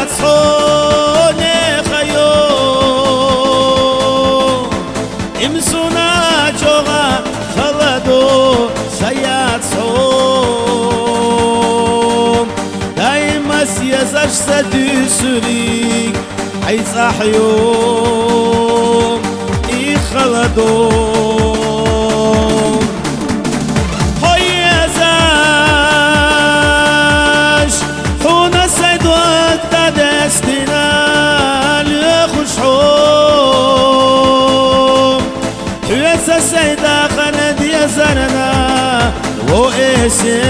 سيات صوني خيو امسونا جوغا خلدو سيات صون دايما سيزاش سدوسريك عيز أحيوم إي خلدو هيزاش حونا سيد وقت دستنا لخشحوم حيزا سيدا خند يزرنا وإيسيات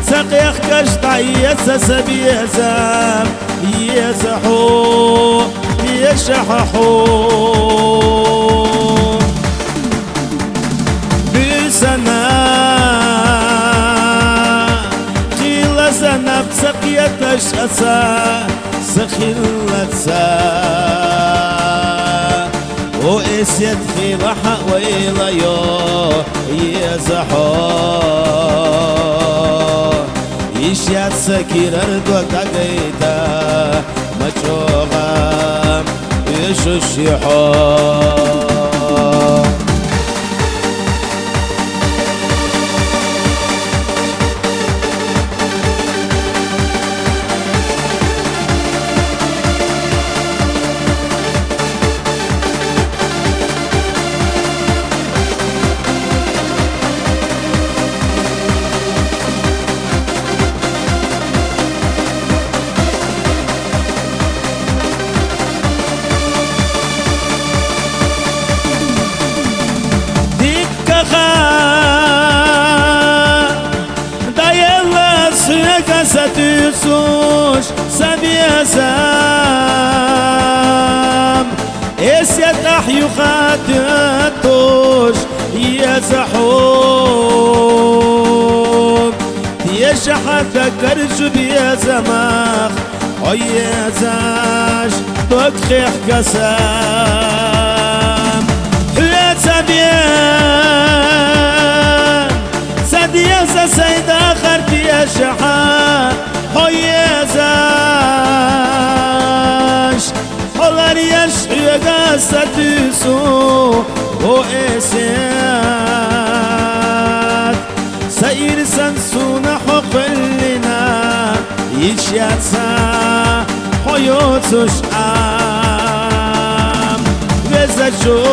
سقيخ كشتع يسسب يزام يزحو يشححو بسنا قيل زنب سقيتش أسا سخلتسا وإسيت خيلحا وإلى يو يزحو يشيات سكير أردو تقيتا مجوغا يششيحو ستوسوش سبيزام اسيت احيو خاتتوش يزحوم يشحت كرش بيزماخ ويزاش تدخيح كسام يتبين سديزا سيدا خرتي يشحت هيزاش هولار يشحيغا ستوسو وإسيات سير سنسونا حقلنا يشياتسا حيوتوش عام وزجو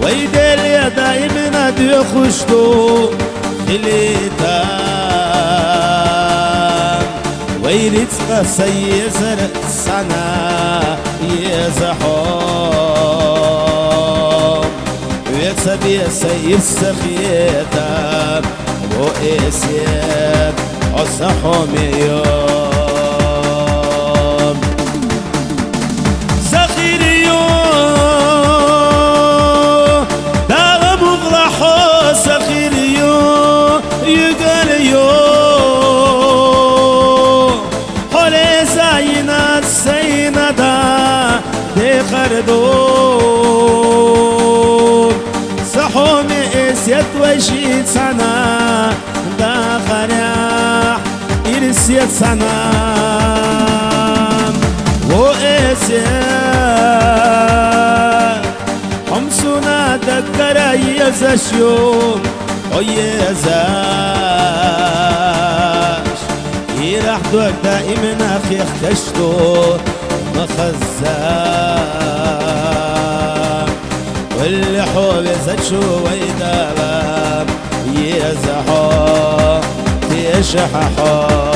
ويدل يا دائما ديخشتو خليتان ويريتك سيزر سنة يزحوم ويتسبي سير سخيتان وإسيان أصحوم يوم سخير يوم داغ مغلحو سخير يوم يقال يوم حولي زينات سيندا دي خردوم صحومي إسيت وشيت سنة دا خريح إرسيت سنة وإسيت حمسونا دكرا يزشيوم ويزاش يرح دوك دائما أخي اختشتو مخزام واللي حول يزشو ويدابام يزحو تيشححو